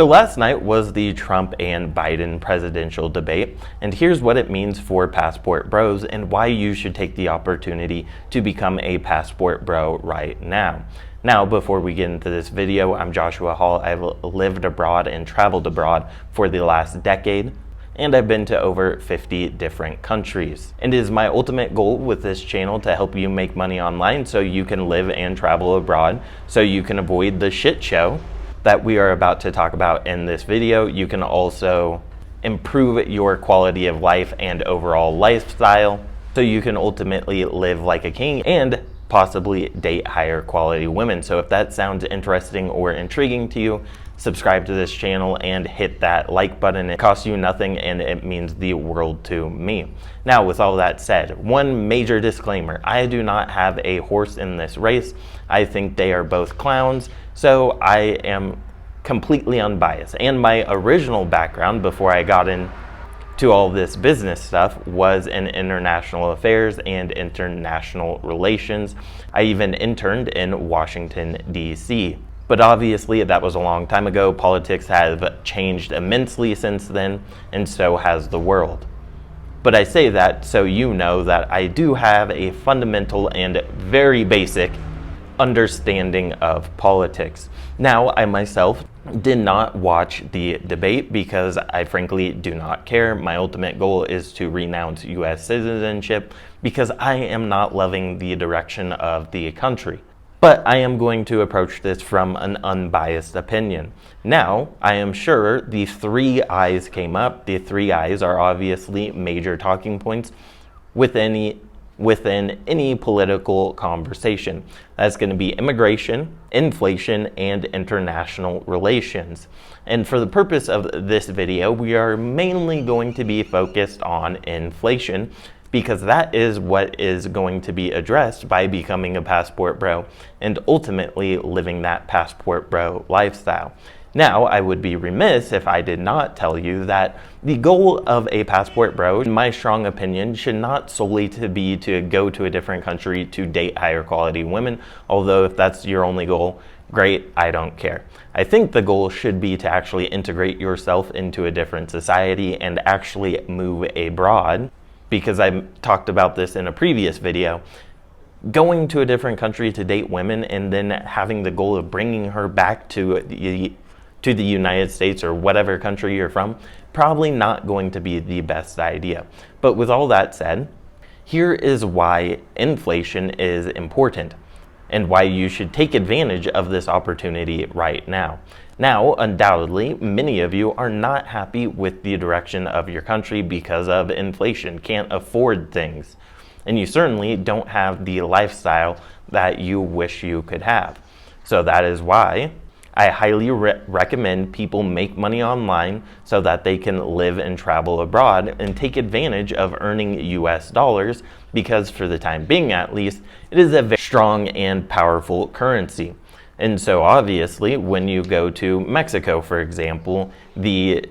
So last night was the Trump and Biden presidential debate, and here's what it means for Passport Bros and why you should take the opportunity to become a Passport Bro right now. Now, before we get into this video, I'm Joshua Hall. I've lived abroad and traveled abroad for the last decade, and I've been to over 50 different countries. And it is my ultimate goal with this channel to help you make money online so you can live and travel abroad, so you can avoid the shit show that we are about to talk about in this video. You can also improve your quality of life and overall lifestyle so you can ultimately live like a king and possibly date higher quality women. So if that sounds interesting or intriguing to you, subscribe to this channel and hit that like button. It costs you nothing and it means the world to me. Now, with all that said, one major disclaimer: I do not have a horse in this race. I think they are both clowns, so I am completely unbiased. And my original background before I got into all this business stuff was in international affairs and international relations. I even interned in Washington, D.C. But obviously that was a long time ago. Politics have changed immensely since then, and so has the world. But I say that so you know that I do have a fundamental and very basic understanding of politics. Now, I myself did not watch the debate because I frankly do not care. My ultimate goal is to renounce US citizenship because I am not loving the direction of the country. But I am going to approach this from an unbiased opinion. Now, I am sure the three I's came up. The three I's are obviously major talking points within any political conversation. That's going to be immigration, inflation, and international relations. And for the purpose of this video, we are mainly going to be focused on inflation, because that is what is going to be addressed by becoming a Passport Bro and ultimately living that Passport Bro lifestyle. Now, I would be remiss if I did not tell you that the goal of a Passport Bro, in my strong opinion, should not solely be to go to a different country to date higher quality women, although if that's your only goal, great, I don't care. I think the goal should be to actually integrate yourself into a different society and actually move abroad, because I talked about this in a previous video. Going to a different country to date women and then having the goal of bringing her back to the United States or whatever country you're from, probably not going to be the best idea. But with all that said, here is why inflation is important and why you should take advantage of this opportunity right now. Now, undoubtedly, many of you are not happy with the direction of your country because of inflation, can't afford things, and you certainly don't have the lifestyle that you wish you could have. So that is why I highly recommend people make money online so that they can live and travel abroad and take advantage of earning US dollars, because for the time being at least, it is a very strong and powerful currency. And so obviously when you go to Mexico, for example, the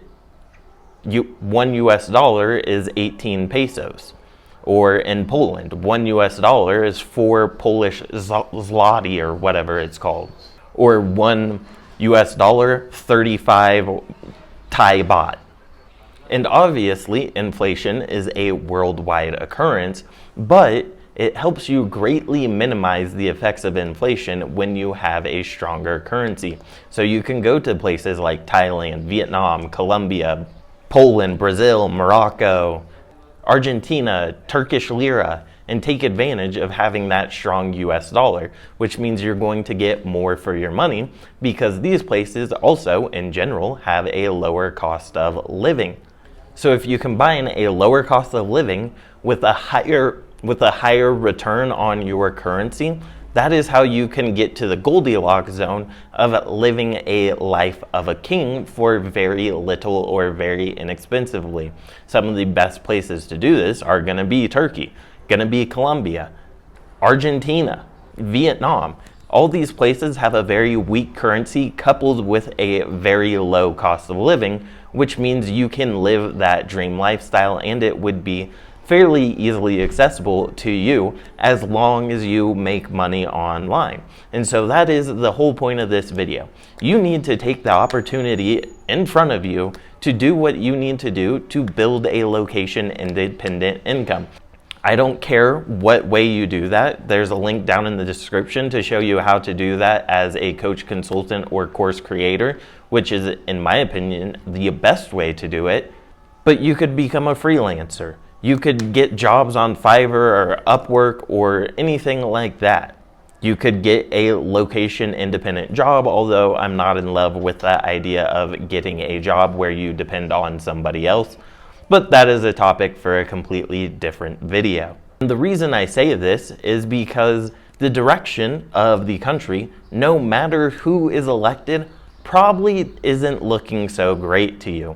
one US dollar is 18 pesos. Or in Poland, one US dollar is 4 Polish zloty or whatever it's called. Or one US dollar, 35 Thai baht. And obviously, inflation is a worldwide occurrence, but it helps you greatly minimize the effects of inflation when you have a stronger currency. So you can go to places like Thailand, Vietnam, Colombia, Poland, Brazil, Morocco, Argentina, Turkish lira, and take advantage of having that strong US dollar, which means you're going to get more for your money because these places also, in general, have a lower cost of living. So if you combine a lower cost of living with a higher return on your currency, that is how you can get to the Goldilocks zone of living a life of a king for very little or very inexpensively. Some of the best places to do this are going to be Turkey, going to be Colombia, Argentina, Vietnam. All these places have a very weak currency coupled with a very low cost of living, which means you can live that dream lifestyle and it would be fairly easily accessible to you as long as you make money online. And so that is the whole point of this video. You need to take the opportunity in front of you to do what you need to do to build a location independent income. I don't care what way you do that. There's a link down in the description to show you how to do that as a coach, consultant, or course creator, which is, in my opinion, the best way to do it. But you could become a freelancer. You could get jobs on Fiverr or Upwork or anything like that. You could get a location independent job, although I'm not in love with that idea of getting a job where you depend on somebody else. But that is a topic for a completely different video. And the reason I say this is because the direction of the country, no matter who is elected, probably isn't looking so great to you.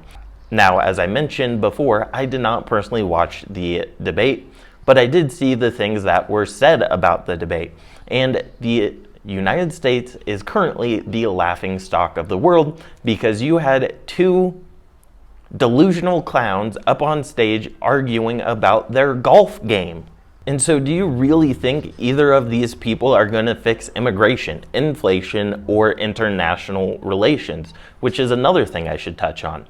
Now, as I mentioned before, I did not personally watch the debate, but I did see the things that were said about the debate. And the United States is currently the laughingstock of the world because you had two delusional clowns up on stage arguing about their golf game. And so do you really think either of these people are going to fix immigration, inflation, or international relations, which is another thing I should touch on.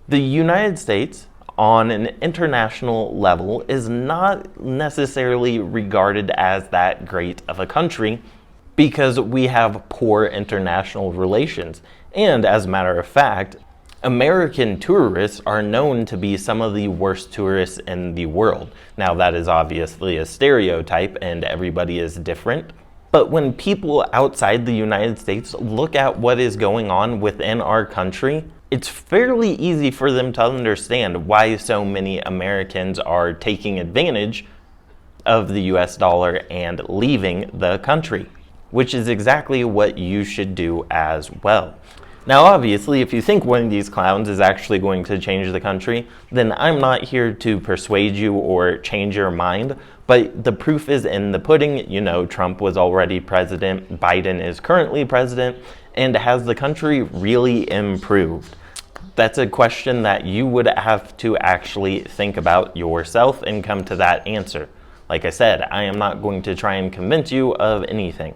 The United States, on an international level, is not necessarily regarded as that great of a country because we have poor international relations. And as a matter of fact, American tourists are known to be some of the worst tourists in the world. Now, that is obviously a stereotype and everybody is different. But when people outside the United States look at what is going on within our country, it's fairly easy for them to understand why so many Americans are taking advantage of the US dollar and leaving the country, which is exactly what you should do as well. Now, obviously, if you think one of these clowns is actually going to change the country, then I'm not here to persuade you or change your mind, but the proof is in the pudding. You know, Trump was already president, Biden is currently president, and has the country really improved? That's a question that you would have to actually think about yourself and come to that answer. Like I said, I am not going to try and convince you of anything.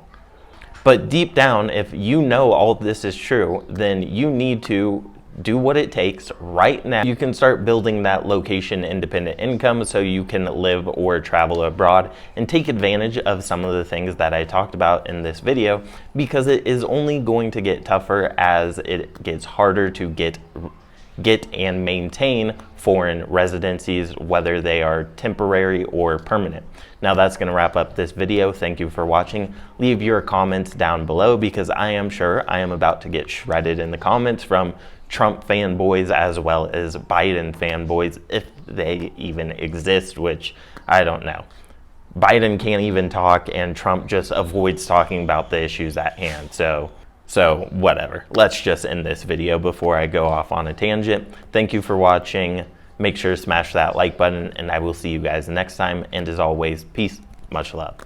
But deep down, if you know all this is true, then you need to do what it takes right now. You can start building that location independent income so you can live or travel abroad and take advantage of some of the things that I talked about in this video, because it is only going to get tougher as it gets harder to get and maintain foreign residencies, whether they are temporary or permanent. Now that's going to wrap up this video. Thank you for watching. Leave your comments down below because I am sure I am about to get shredded in the comments from Trump fanboys as well as Biden fanboys, if they even exist, which I don't know. Biden can't even talk and Trump just avoids talking about the issues at hand. So whatever. Let's just end this video before I go off on a tangent. Thank you for watching. Make sure to smash that like button and I will see you guys next time. And as always, peace, much love.